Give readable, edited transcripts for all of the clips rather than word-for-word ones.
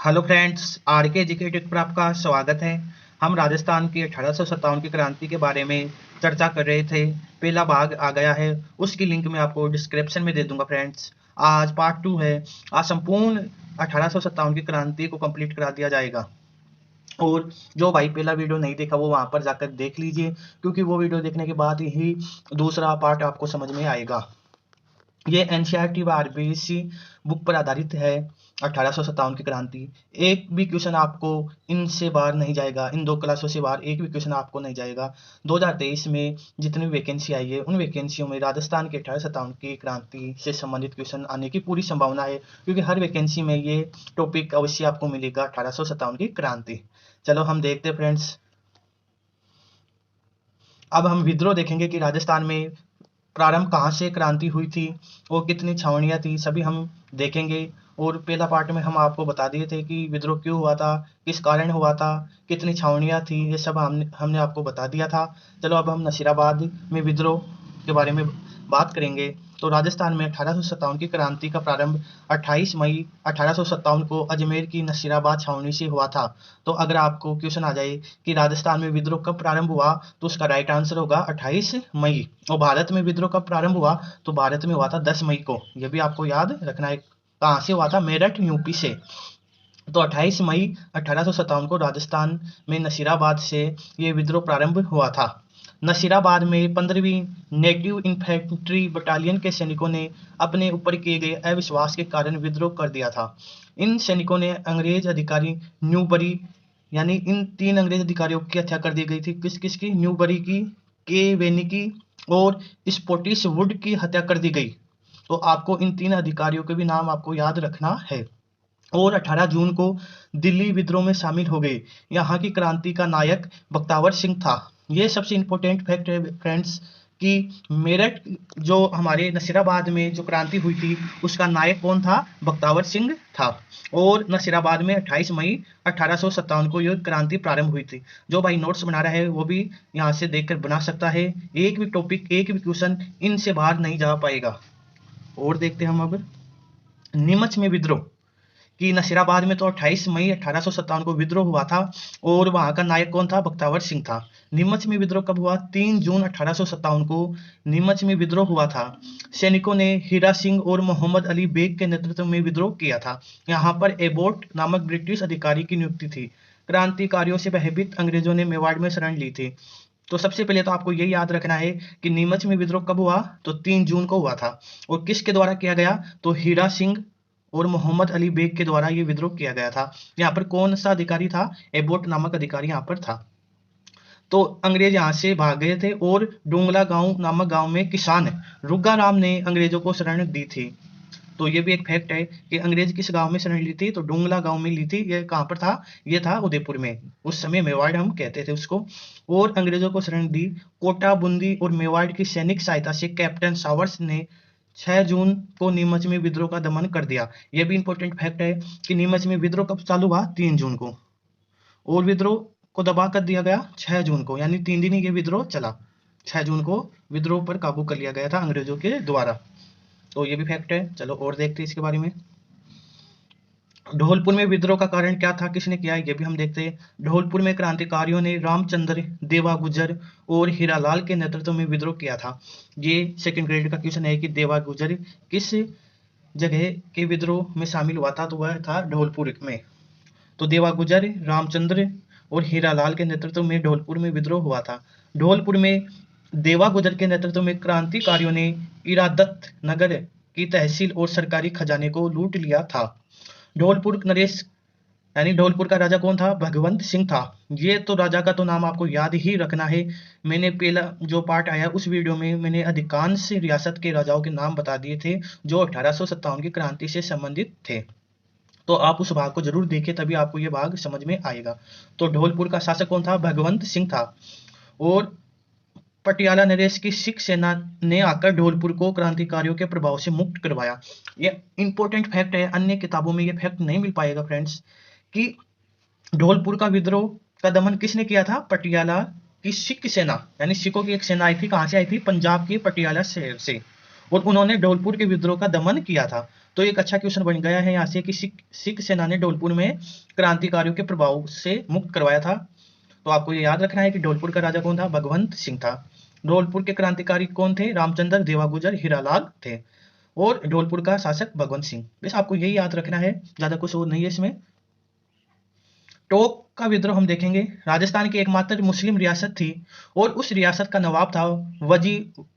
Hello friends, are के educative पर आपका स्वागत है। हम राजस्थान की 1857 की क्रांति के बारे में चर्चा कर रहे थे। पहला भाग आ गया है, उसकी लिंक मैं आपको डिस्क्रिप्शन में दे दूंगा फ्रेंड्स। आज पार्ट 2 है। आज संपूर्ण 1857 की क्रांति को कंप्लीट करा दिया जाएगा। और जो भाई पहला वीडियो नहीं देखा वो वहां पर जाकर देख लीजिए, क्योंकि वो वीडियो देखने के बाद ही दूसरा पार्ट आपको समझ में आएगा। ये एनसीईआरटी व आरबीसी बुक पर आधारित है। 1857 की क्रांति। एक भी क्वेश्चन आपको इनसे बाहर नहीं जाएगा, इन दो क्लासों से बाहर एक भी क्वेश्चन आपको नहीं जाएगा। 2023 में जितनी भी वैकेंसी आई है उन वैकेंसियों में राजस्थान के 1857 की क्रांति से संबंधित क्वेश्चन आने की पूरी संभावना है, क्योंकि हर वैकेंसी में ये टॉपिक अवश्य आपको मिलेगा, 1857 की क्रांति। चलो हम देखते हैं फ्रेंड्स। अब हम विद्रोह देखेंगे कि राजस्थान में प्रारंभ कहाँ से क्रांति हुई थी और कितनी छावनियाँ थी, सभी हम देखेंगे। और पहला पार्ट में हम आपको बता दिए थे कि विद्रोह क्यों हुआ था, किस कारण हुआ था, कितनी छावनियाँ थी, ये सब हमने आपको बता दिया था। चलो अब हम नसीराबाद में विद्रोह के बारे में बात करेंगे। तो राजस्थान में 1857 की क्रांति का प्रारंभ 28 मई 1857 को अजमेर की नसीराबाद छावनी से हुआ था। तो अगर आपको क्वेश्चन आ जाए कि राजस्थान में विद्रोह कब प्रारंभ हुआ, तो उसका राइट आंसर होगा 28 मई। और भारत में विद्रोह कब प्रारंभ हुआ, तो भारत में हुआ था 10 मई को। यह भी आपको याद रखना है। कहाँ से हुआ था? मेरठ, यूपी से। तो 28 मई 1857 को राजस्थान में नसीराबाद से ये विद्रोह प्रारंभ हुआ था। नसीराबाद में 15वीं नेटिव इन्फेंट्री बटालियन के सैनिकों ने अपने ऊपर किए गए अविश्वास के कारण विद्रोह कर दिया था। इन सैनिकों ने अंग्रेज अधिकारी न्यूबरी, यानी इन 3 अंग्रेज अधिकारियों की हत्या कर दी गई थी। किस किस की? न्यूबरी की, के वेनी की और स्पॉटिश वुड की हत्या कर दी गई। तो आपको इन 3 अधिकारियों के भी नाम आपको याद रखना है। और 18 जून को दिल्ली विद्रोह में शामिल हो गए। यहाँ की क्रांति का नायक बख्तावर सिंह था। ये सबसे इंपॉर्टेंट फैक्ट है फ्रेंड्स कि मेरठ, जो हमारे नसीराबाद में जो क्रांति हुई थी, उसका नायक कौन था? बख्तावर सिंह था। और नसीराबाद में 28 मई 1857 को यह क्रांति प्रारंभ हुई थी। जो भाई नोट्स बना रहा है वो भी यहाँ से देखकर बना सकता है। एक भी टॉपिक, एक भी क्वेश्चन इनसे बाहर नहीं जा पाएगा। और देखते हैं हम अब नीमच में विद्रोह कि नसीराबाद में तो 28 मई 1857 को विद्रोह हुआ था और वहां का नायक कौन था? बख्तावर सिंह था। नीमच में विद्रोह कब हुआ? 3 जून 1857 को नीमच में विद्रोह हुआ था। सैनिकों ने हीरा सिंह और मोहम्मद अली बेग के नेतृत्व में विद्रोह किया था। यहाँ पर एबोट नामक ब्रिटिश अधिकारी की नियुक्ति थी। क्रांतिकारियों से भयभीत अंग्रेजों ने मेवाड़ में शरण ली थी। तो सबसे पहले तो आपको यही याद रखना है कि नीमच में विद्रोह कब हुआ, तो 3 जून को हुआ था। और किसके द्वारा किया गया? तो हीरा सिंह और मोहम्मद अली बेग के द्वारा ये विद्रोह किया गया था। यहाँ पर कौन सा अधिकारी था? एबोट नामक अधिकारी यहाँ पर था। तो अंग्रेज यहाँ से भाग गए थे और डोंगला गांव नामक गांव में किसान रुग्गा राम ने अंग्रेजों को शरण दी थी। तो ये भी एक फैक्ट है कि अंग्रेज किस गांव में शरण ली थी, तो डोंगला गांव में ली थी। ये कहाँ पर था? ये था उदयपुर में। उस समय मेवाड़ हम कहते थे उसको। और अंग्रेजों को शरण दी। कोटा, बूंदी और मेवाड़ की सैनिक सहायता से कैप्टन सावर्स ने 6 जून को नीमच में विद्रोह का दमन कर दिया। यह भी इंपॉर्टेंट फैक्ट है कि नीमच में विद्रोह कब चालू हुआ? 3 जून को। और विद्रोह को दबा कर दिया गया 6 जून को, यानी 3 दिन ही ये विद्रोह चला। 6 जून को विद्रोह पर काबू कर लिया गया था अंग्रेजों के द्वारा। तो ये भी फैक्ट है। चलो और देखते हैं इसके बारे में। धौलपुर में विद्रोह का कारण क्या था, किसने किया, ये भी हम देखते हैं। धौलपुर में क्रांतिकारियों ने रामचंद्र, देवा गुजर और हीरालाल के नेतृत्व में विद्रोह किया था। ये सेकंड ग्रेड का क्वेश्चन है कि देवा गुजर किस जगह के विद्रोह में शामिल हुआ था, तो वह था धौलपुर में। तो देवा गुजर, रामचंद्र और हीरालाल के नेतृत्व में धौलपुर में विद्रोह हुआ था। धौलपुर में देवा गुजर के नेतृत्व में क्रांतिकारियों ने इरादत नगर की तहसील और सरकारी खजाने को लूट लिया था। धौलपुर नरेश, यानी धौलपुर का राजा कौन था? भगवंत सिंह था। ये तो राजा का तो नाम आपको याद ही रखना है। मैंने पहला जो पार्ट आया उस वीडियो में मैंने अधिकांश रियासत के राजाओं के नाम बता दिए थे जो 1857 की क्रांति से संबंधित थे। तो आप उस भाग को जरूर देखें, तभी आपको ये भाग समझ में आएगा। तो धौलपुर का शासक कौन था? भगवंत सिंह था। और पटियाला नरेश की सिख सेना ने आकर धौलपुर को क्रांतिकारियों के प्रभाव से मुक्त करवाया। ये इंपॉर्टेंट फैक्ट है, अन्य किताबों में ये फैक्ट नहीं मिल पाएगा फ्रेंड्स, कि धौलपुर का विद्रोह का दमन किसने किया था? पटियाला की सिख सेना, यानी सिखों की एक सेना आई थी। कहां से आई थी? पंजाब की पटियाला शहर से। और उन्होंने धौलपुर के विद्रोह का दमन किया था। तो एक अच्छा क्वेश्चन बन गया है यहाँ से कि सिख सेना ने धौलपुर में क्रांतिकारियों के प्रभाव से मुक्त करवाया था। तो आपको ये याद रखना है कि धौलपुर का राजा कौन था? भगवंत सिंह था। धौलपुर के क्रांतिकारी कौन थे? रामचंद्र, देवागुजर, हीरालाल थे। और धौलपुर का शासक भगवंत सिंह। बस आपको यही याद रखना है, ज्यादा कुछ और नहीं है इसमें। टोक का विद्रोह हम देखेंगे। राजस्थान की एकमात्र मुस्लिम रियासत थी और उस रियासत का नवाब था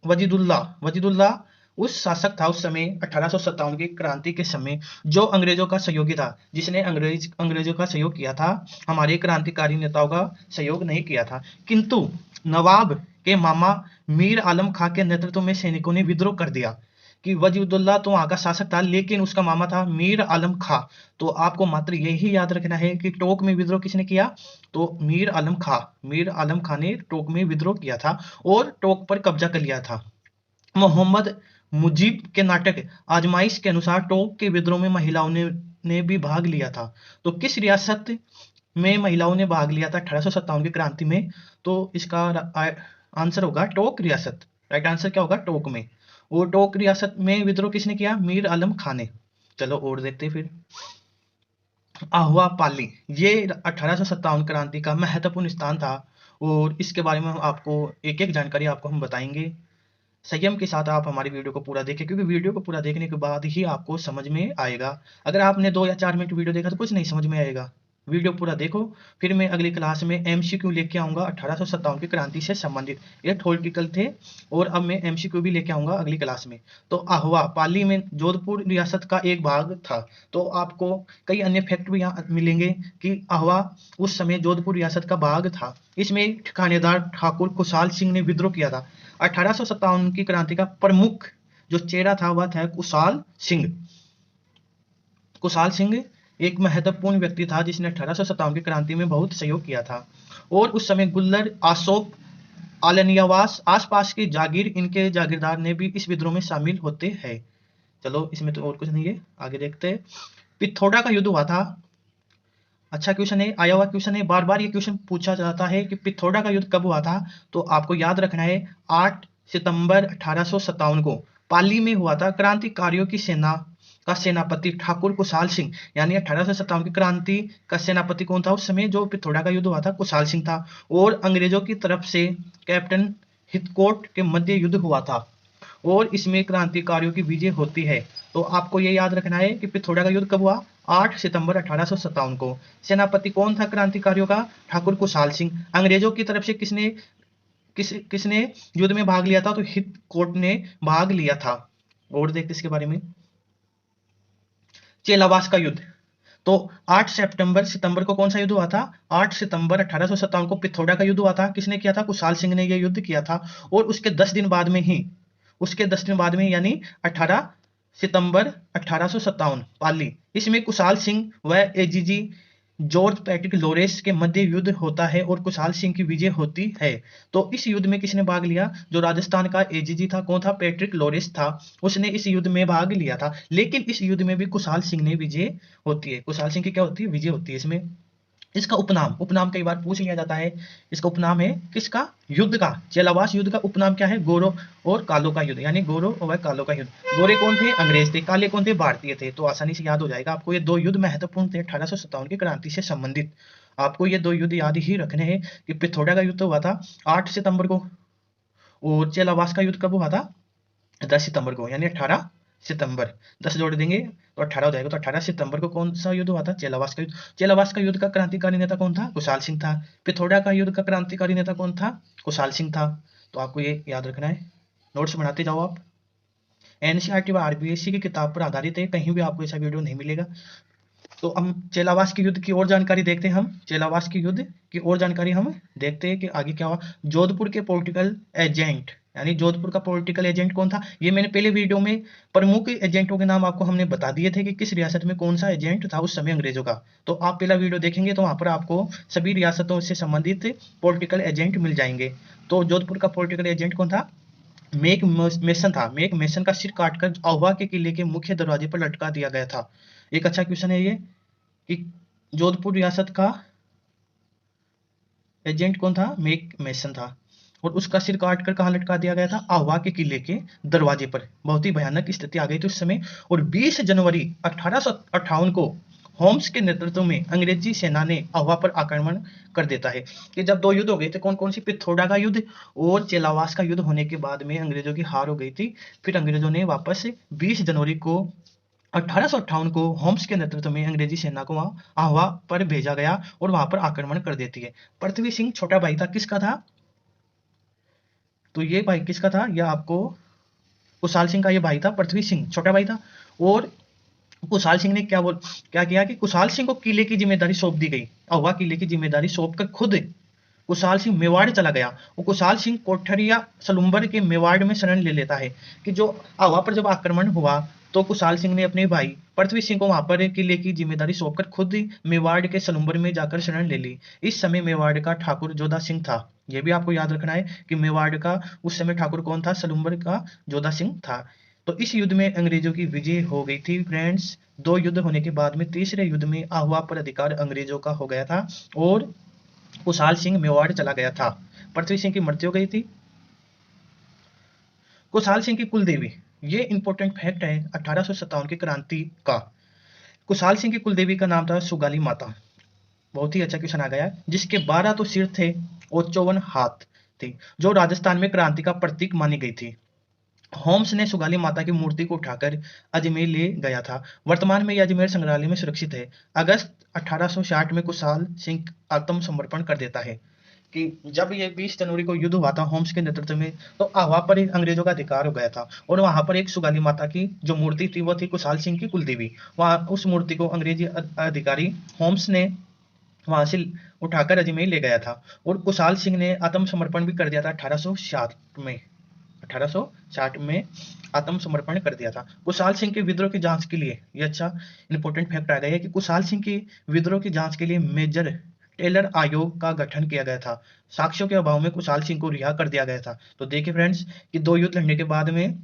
वजीदुल्ला उस शासक था उस समय 1857 की क्रांति के समय, जो अंग्रेजों का सहयोगी था, जिसने अंग्रेजों का सहयोग किया था, हमारे क्रांतिकारी नेताओं का सहयोग नहीं किया था। किंतु नवाब के मामा मीर आलम खां के नेतृत्व में सैनिकों ने विद्रोह कर दिया। कि वजीदुल्ला तो वहां का शासक था, लेकिन उसका मामा था मीर आलम खां। तो आपको मात्र यही याद रखना है कि टोक में विद्रोह किसने किया? तो मीर आलम खां ने टोक में विद्रोह किया था और टोक पर कब्जा कर लिया था। मोहम्मद मुजीब के नाटक आजमाइश के अनुसार टोक के विद्रोह में महिलाओं ने भी भाग लिया था। तो किस रियासत में महिलाओं ने भाग लिया था 1857 की क्रांति में? तो इसका आंसर होगा टोक रियासत। राइट आंसर क्या होगा? टोक में। और टोक रियासत में विद्रोह किसने किया? मीर आलम खां ने। चलो और देखते फिर। आहुआ पाली, ये 1857 क्रांति का महत्वपूर्ण स्थान था और इसके बारे में हम आपको एक एक जानकारी आपको हम बताएंगे। संयम के साथ आप हमारी वीडियो को पूरा देखें, क्योंकि वीडियो को पूरा देखने के बाद ही आपको समझ में आएगा। अगर आपने 2 या 4 मिनट वीडियो देखा तो कुछ नहीं समझ में आएगा। वीडियो पूरा देखो, फिर मैं अगली क्लास में एमसीक्यू लेके आऊंगा 1857 की क्रांति से संबंधित। ये थ्योरेटिकल थे और अब मैं एमसीक्यू भी लेके आऊंगा अगली क्लास में। तो आहुआ पाली में जोधपुर रियासत का एक भाग था। तो आपको कई अन्य फैक्ट भी यहाँ मिलेंगे कि आहुआ उस समय जोधपुर रियासत का भाग था। इसमें ठिकानेदार ठाकुर खुशहाल सिंह ने विद्रोह किया था। 1857 की क्रांति का प्रमुख जो चेहरा था वह था कुशाल सिंह। कुशाल सिंह एक महत्वपूर्ण व्यक्ति था जिसने 1857 की क्रांति में बहुत सहयोग किया था। और उस समय गुल्लर, अशोक, आलनियावास, आसपास की जागीर, इनके जागीरदार ने भी इस विद्रोह में शामिल होते हैं। चलो इसमें तो और कुछ नहीं है, आगे देखते हैं। पिथौरा का युद्ध हुआ था। अच्छा क्वेश्चन है, आया हुआ क्वेश्चन है, बार बार ये क्वेश्चन पूछा जाता है कि पिथौरा का युद्ध कब हुआ था? तो आपको याद रखना है 8 सितंबर 1857 को पाली में हुआ था। क्रांतिकारियों की सेना का सेनापति ठाकुर कुशाल सिंह, यानी 1857 की क्रांति का सेनापति कौन था उस समय जो पिथौरा का युद्ध हुआ था? कुशाल सिंह था। और अंग्रेजों की तरफ से कैप्टन हिथकोट के मध्य युद्ध हुआ था और इसमें क्रांतिकारियों की विजय होती है। तो आपको ये याद रखना है कि पिथौरा का युद्ध कब हुआ? 8 सितंबर 1857 को। सेनापति कौन था क्रांतिकारियों का? ठाकुर कुशाल सिंह। अंग्रेजों की तरफ से किसने युद्ध में भाग लिया था? तो हिथकोट ने भाग लिया था। और देखते इसके बारे में। चेलावास का युद्ध, तो 8 सितंबर को कौन सा युद्ध हुआ था? 8 सितंबर 1857 को पिथौरा का युद्ध हुआ था। किसने किया था? कुशाल सिंह ने यह युद्ध किया था। और उसके 10 दिन बाद में यानी 18 सितंबर 1857 पाली, इसमें कुशाल सिंह व एजीजी जॉर्ज पैट्रिक लॉरेंस के मध्य युद्ध होता है और कुशाल सिंह की विजय होती है। तो इस युद्ध में किसने भाग लिया? जो राजस्थान का एजीजी था, कौन था? पैट्रिक लॉरेंस था। उसने इस युद्ध में भाग लिया था। लेकिन इस युद्ध में भी कुशाल सिंह ने विजय होती है। कुशाल सिंह की क्या होती है? विजय होती है इसमें। इसका उपनाम कई बार पूछ लिया जाता है। इसका उपनाम है किसका? युद्ध का। चेलावास युद्ध का उपनाम क्या है? गोरो और कालो का युद्ध, यानी गोरो और कालो का युद्ध। गोरे कौन थे? अंग्रेज थे। काले कौन थे? भारतीय थे। तो आसानी से याद हो जाएगा आपको। ये 2 युद्ध महत्वपूर्ण थे 1857 की क्रांति से संबंधित। आपको ये 2 युद्ध याद ही रखने हैं कि पिथौरा का युद्ध हुआ था 8 सितंबर को और चेलावास का युद्ध कब हुआ था? 10 सितंबर को, यानी 18 सितंबर। 10 जोड़ देंगे तो 18 हो जाएगा। तो 18 सितंबर को कौन सा युद्ध हुआ था? चेलावास का युद्ध। चेलावास का युद्ध का क्रांतिकारी नेता कौन था? कुशाल सिंह था। पिथौरा का युद्ध का क्रांतिकारी नेता कौन था? कुशाल सिंह था। तो आपको ये याद रखना है, नोट्स बनाते जाओ आप। एनसीईआरटी व आरबीएससी की किताब पर आधारित है, कहीं भी आपको ऐसा वीडियो नहीं मिलेगा। तो हम चेलावास के युद्ध की और जानकारी देखते हैं। हम चेलावास के युद्ध की और जानकारी हम देखते हैं कि आगे क्या हुआ। जोधपुर के पॉलिटिकल एजेंट, यानी जोधपुर का पॉलिटिकल एजेंट कौन था? ये मैंने पहले वीडियो में प्रमुख एजेंटों के नाम आपको हमने बता दिए थे कि किस रियासत में कौन सा एजेंट था उस समय अंग्रेजों का। तो आप पहला वीडियो देखेंगे तो वहां पर आपको सभी रियासतों से संबंधित पॉलिटिकल एजेंट मिल जाएंगे। तो जोधपुर का पॉलिटिकल एजेंट कौन था? मेक मेसन था। मेक मेसन का सिर काटकर आहुआ के किले के मुख्य दरवाजे पर लटका दिया गया था। एक अच्छा क्वेश्चन है ये कि जोधपुर रियासत का एजेंट कौन था? मेक मेसन था। और उसका सिर काट कर कहाँ लटका दिया गया था? आह्वा के किले के दरवाजे पर। बहुत ही भयानक स्थिति आ गई थी उस समय। और 20 जनवरी 1858 को होम्स के नेतृत्व में अंग्रेजी सेना ने आह्वा पर आक्रमण कर देता है। कि जब दो युद्ध हो गए थे, कौन कौन सी? पिथौरा का युद्ध और चेलावास का युद्ध होने के बाद में अंग्रेजों की हार हो गई थी। फिर अंग्रेजों ने वापस 20 जनवरी को 1858 को होम्स के नेतृत्व में अंग्रेजी सेना को वहां आह्वा पर भेजा गया और वहां पर आक्रमण कर देती है। पृथ्वी सिंह छोटा भाई था, किसका था? तो ये भाई किसका था? यह आपको कुशाल सिंह का ये भाई था, पृथ्वी सिंह छोटा भाई था। और कुशाल सिंह ने क्या किया कि कुशाल सिंह को किले की जिम्मेदारी सौंप दी गई। आह्वा किले की जिम्मेदारी सौंप कर खुद कुशाल सिंह मेवाड़ चला गया। और कुशाल सिंह कोठरिया सलुम्बर के मेवाड़ में शरण ले लेता है। कि जो आह्वा पर जब आक्रमण हुआ तो कुशाल सिंह ने अपने भाई पृथ्वी सिंह को वहां पर किले की जिम्मेदारी सौंपकर खुद ही मेवाड़ के सलुम्बर में जाकर शरण ले ली। इस समय मेवाड़ का ठाकुर जोधा सिंह था। यह भी आपको याद रखना है कि मेवाड़ का उस समय ठाकुर कौन था? सलुम्बर का जोधा सिंह था। तो इस युद्ध में अंग्रेजों की विजय हो गई थी फ्रेंड्स। दो युद्ध होने के बाद में तीसरे युद्ध में आह्वा पर अधिकार अंग्रेजों का हो गया था और कुशाल सिंह मेवाड़ चला गया था। पृथ्वी सिंह की मृत्यु हो गई थी। कुशाल सिंह की कुल देवी, ये इंपॉर्टेंट फैक्ट है 1857 की क्रांति का। कुशाल सिंह की कुल देवी का नाम था सुगाली माता। बहुत ही अच्छा क्वेश्चन आ गया। जिसके 12 तो सिर थे और 54 हाथ थे, जो राजस्थान में क्रांति का प्रतीक मानी गई थी। होम्स ने सुगाली माता की मूर्ति को उठाकर अजमेर ले गया था। वर्तमान में यह अजमेर संग्रहालय में सुरक्षित है। अगस्त 1860 में कुशाल सिंह आत्मसमर्पण कर देता है। कि जब ये 20 जनवरी को युद्ध हुआ था होम्स के नेतृत्व में, तो आह्वा पर अंग्रेजों का अधिकार हो गया था और वहां पर एक सुगाली माता की जो मूर्ति थी वो थी कुशाल सिंह की कुलदेवी। वहां उस मूर्ति को अंग्रेजी अधिकारी होम्स ने वहां से उठाकर अजमेर ले गया था और कुशाल सिंह ने आत्मसमर्पण भी कर दिया था 1860 में। 1860 में आत्मसमर्पण कर दिया था। कुशाल सिंह के विद्रोह की जांच के लिए ये अच्छा इंपॉर्टेंट फैक्ट आ गया है कि कुशाल सिंह की विद्रोह की जांच के लिए मेजर टेलर आयोग का गठन किया गया था। साक्ष्यों के अभाव में कुशाल सिंह को रिहा कर दिया गया था। तो देखिए फ्रेंड्स कि दो युद्ध लड़ने के बाद में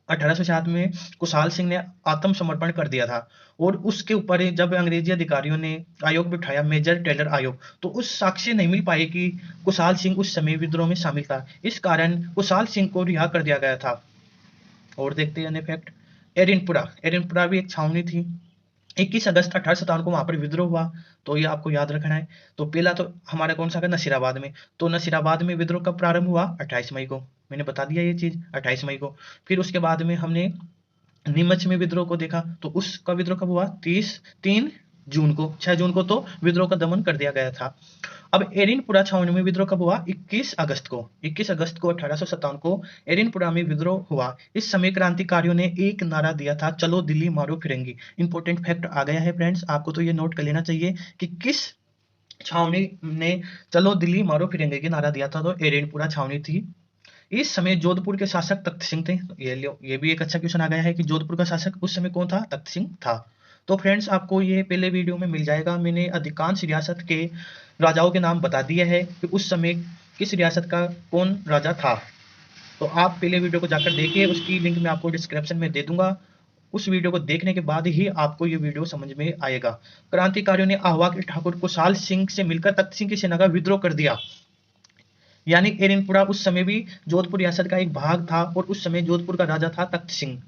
1860 में कुशाल सिंह ने आत्मसमर्पण कर दिया था और उसके ऊपर जब अंग्रेजी अधिकारियों ने आयोग बिठाया मेजर टेलर आयोग, तो उस साक्ष्य नहीं मिल पाए कि कुशाल सिंह उस समय विद्रोह में शामिल था। इस कारण कुशाल सिंह को रिहा कर दिया गया था। और देखते हैं फैक्ट, एरिनपुरा। एरिनपुरा भी एक छावनी थी। 21 अगस्त 1857 को वहां पर विद्रोह हुआ। तो ये आपको याद रखना है। तो पहला तो हमारा कौन सा? नसीराबाद में। तो नसीराबाद में विद्रोह कब प्रारंभ हुआ? 28 मई को। मैंने बता दिया ये चीज, 28 मई को। फिर उसके बाद में हमने नीमच में विद्रोह को देखा। तो उसका विद्रोह कब हुआ? 3 जून को। 6 जून को तो विद्रोह का दमन कर दिया गया था। अब एरिनपुरा छावनी में विद्रोह कब हुआ? 21 अगस्त को। 21 अगस्त को 1857 को एरिनपुरा में विद्रोह हुआ। इस समय क्रांतिकारियों ने एक नारा दिया था, चलो दिल्ली मारो फिरंगी। इंपॉर्टेंट फैक्ट आ गया है फ्रेंड्स, आपको तो ये नोट कर लेना चाहिए कि किस छावनी ने चलो दिल्ली मारो फिरंगी के नारा दिया था। तो एरिनपुरा छावनी थी। इस समय जोधपुर के शासक तख्त सिंह थे। ये भी एक अच्छा क्वेश्चन आ गया है कि जोधपुर का शासक उस समय कौन था? तख्त सिंह था। तो फ्रेंड्स आपको ये पहले वीडियो में मिल जाएगा। मैंने अधिकांश रियासत के राजाओं के नाम बता दिए हैं कि उस समय किस रियासत का कौन राजा था। तो आप पहले वीडियो को जाकर देखिए, उसकी लिंक मैं आपको डिस्क्रिप्शन में दे दूंगा। उस वीडियो को देखने के बाद ही आपको ये वीडियो समझ में आएगा। क्रांतिकारियों ने आह्वा के ठाकुर कुशाल सिंह से मिलकर तख्त सिंह की सेना का विद्रोह कर दिया। यानी एरिनपुरा उस समय भी जोधपुर रियासत का एक भाग था और उस समय जोधपुर का राजा था तख्त सिंह।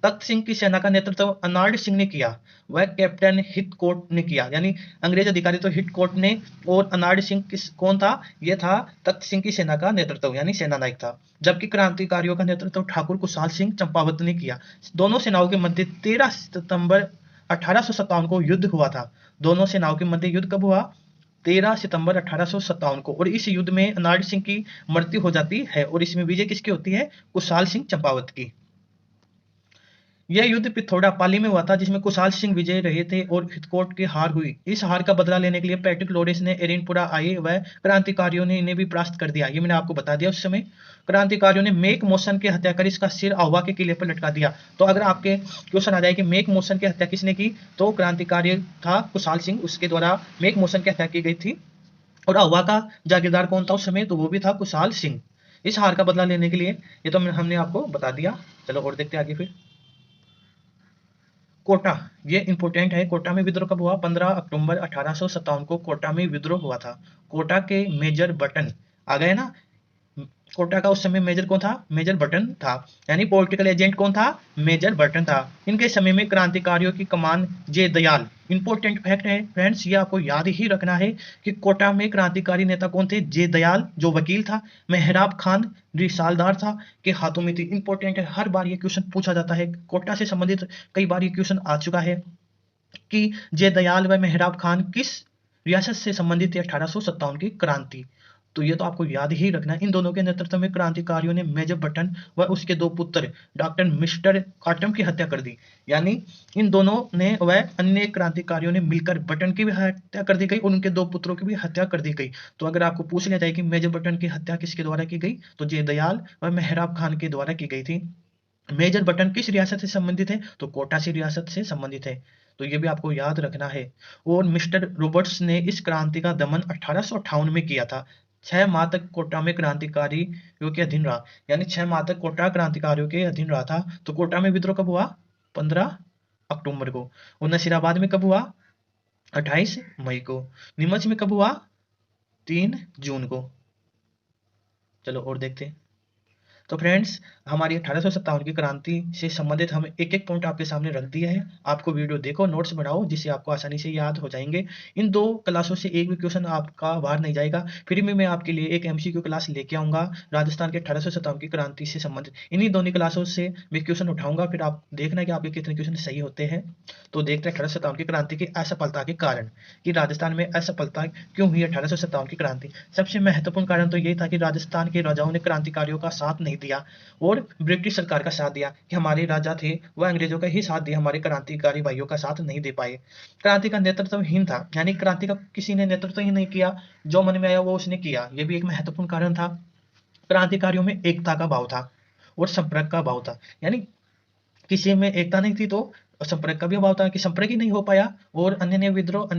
तख्त सिंह की सेना का नेतृत्व अनार्ड सिंह ने किया, वह कैप्टन हितकोट ने किया। यानी अंग्रेज अधिकारी तो हितकोट ने, और अनार्ड सिंह कौन था? यह था तख्त सिंह की सेना का नेतृत्व, यानी सेना नायक था। जबकि क्रांतिकारियों का नेतृत्व ठाकुर कुशाल सिंह चंपावत ने किया। दोनों सेनाओं के मध्य 13 सितंबर 1857 को युद्ध हुआ था। दोनों सेनाओं के मध्य युद्ध कब हुआ? 13 सितंबर 1857 को। और इस युद्ध में अनार्ड सिंह की मृत्यु हो जाती है और इसमें विजय किसकी होती है? कुशाल सिंह चंपावत की। यह युद्ध पिथौरा पाली में हुआ था, जिसमें कुशाल सिंह विजय रहे थे और हितकोट की हार हुई। इस हार का बदला लेने के लिए पैट्रिक लोरेंस ने एरिनपुरा आए व क्रांतिकारियों ने इन्हें भी परास्त कर दिया। ये मैंने आपको बता दिया। उस समय क्रांतिकारियों ने मेक मोशन की हत्या कर इसका सिर आह्वा के किले पर लटका दिया। तो अगर आपके क्वेश्चन आ जाए कि मेक मोशन की हत्या किसने की, तो क्रांतिकारी था कुशाल सिंह, उसके द्वारा मेक मोशन की हत्या की गई थी। और आह्वा का जागीरदार कौन था उस समय? तो वो भी था कुशाल सिंह। इस हार का बदला लेने के लिए ये तो हमने आपको बता दिया। चलो और देखते आगे। फिर कोटा, ये इंपॉर्टेंट है। कोटा में विद्रोह कब हुआ? 15 अक्टूबर 1857 को कोटा में विद्रोह हुआ था। कोटा के मेजर बटन आ गए ना। कोटा का उस समय मेजर कौन था? मेजर बर्टन था। यानी पॉलिटिकल एजेंट कौन था? मेजर बर्टन था। इनके समय में क्रांतिकारियों की कमान जे दयाल। इंपॉर्टेंट फैक्ट है फ्रेंड्स, ये आपको याद ही रखना है कि कोटा में क्रांतिकारी नेता कौन थे? जे दयाल जो वकील था, मेहराब खान रिसालदार था, के हाथों में थी। इंपॉर्टेंट है, हर बार ये क्वेश्चन पूछा जाता है, कोटा से संबंधित कई बार ये क्वेश्चन आ चुका है कि जय दयाल व मेहराब खान किस रियासत से संबंधित है 1857 की क्रांति। तो ये तो आपको याद ही रखना है। इन दोनों के नेतृत्व में क्रांतिकारियों ने मेजर बटन व उसके दो पुत्र डॉक्टर मिस्टर काटम की हत्या कर दी। यानी इन दोनों ने व अन्य क्रांतिकारियों ने मिलकर बटन की भी हत्या कर दी गई और उनके दो पुत्रों की भी हत्या कर दी गई। तो अगर आपको पूछ लिया जाए कि मेजर बटन की हत्या किसके द्वारा की गई, तो जय दयाल व मेहराब खान के द्वारा की गई थी। मेजर बटन किस रियासत से संबंधित है? तो कोटा से रियासत से संबंधित है। तो ये भी आपको याद रखना है। और मिस्टर रॉबर्ट्स ने इस क्रांति का दमन 1858 में किया था। 6 माह तक कोटा में क्रांतिकारियों के अधीन रहा। यानी 6 माह तक कोटा क्रांतिकारियों के अधीन रहा था। तो कोटा में विद्रोह कब हुआ? 15 अक्टूबर को। और नसीराबाद में कब हुआ? 28 मई को। नीमच में कब हुआ? 3 जून को। चलो और देखते हैं। तो फ्रेंड्स, हमारी 1857 की क्रांति से संबंधित हम एक एक पॉइंट आपके सामने रख दिया है। आपको वीडियो देखो, नोट्स बनाओ, जिससे आपको आसानी से याद हो जाएंगे। इन 2 क्लासों से एक भी क्वेश्चन आपका बाहर नहीं जाएगा। फिर भी मैं आपके लिए एक एमसीक्यू क्लास लेके आऊंगा राजस्थान के 1857 की क्रांति से संबंधित। इन्हीं दोनों क्लासों से मैं क्वेश्चन उठाऊंगा, फिर आप देखना कि आपके कितने क्वेश्चन सही होते हैं। तो देखते हैं 1857 की क्रांति की असफलता के कारण, कि राजस्थान में असफलता क्यों हुई 1857 की क्रांति। सबसे महत्वपूर्ण कारण तो ये था कि राजस्थान के राजाओं ने क्रांतिकारियों का साथ नहीं दिया और ब्रिटिश सरकार का साथ दिया। कि हमारे राजा थे वह अंग्रेजों का ही साथ दिया, हमारे क्रांतिकारी भाइयों का साथ नहीं दे पाए। क्रांति का नेतृत्वहीन था, यानी क्रांति का किसी ने नेतृत्व ही नहीं किया, जो मन में आया वो उसने किया। यह भी एक महत्वपूर्ण कारण था। क्रांतिकारियों में एकता का भाव था और संपर्क का भाव था। यानी किसी में एकता नहीं थी तो संपर्क का भी अभाव था, कि संपर्क ही नहीं हो पाया और अन्य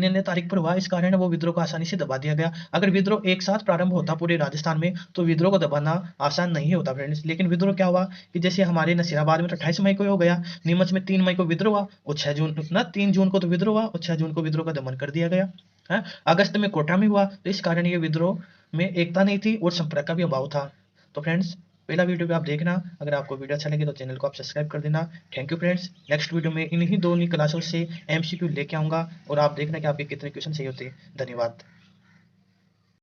ने तारीख पर हुआ, इस कारण वो विद्रोह को आसानी से दबा दिया गया। अगर विद्रोह एक साथ प्रारंभ होता पूरे राजस्थान में तो विद्रोह को दबाना आसान नहीं होता फ्रेंड्स। लेकिन विद्रोह क्या हुआ कि जैसे हमारे नसीराबाद में तो 28 मई को हो गया, नीमच में 3 मई को विद्रोह हुआ और 3 जून को तो विद्रोह हुआ और 6 जून को विद्रोह का दमन कर दिया गया है। अगस्त में कोटा में हुआ, तो इस कारण ये विद्रोह में एकता नहीं थी और संपर्क का भी अभाव था। तो फ्रेंड्स, पहला वीडियो भी आप देखना। अगर आपको वीडियो अच्छा लगे तो चैनल को आप सब्सक्राइब कर देना। Thank you friends. Next video में इन्हीं दोनों क्लासों से एमसीक्यू लेके आऊंगा और आप देखना कि आपके कितने क्वेश्चन सही होते हैं। धन्यवाद।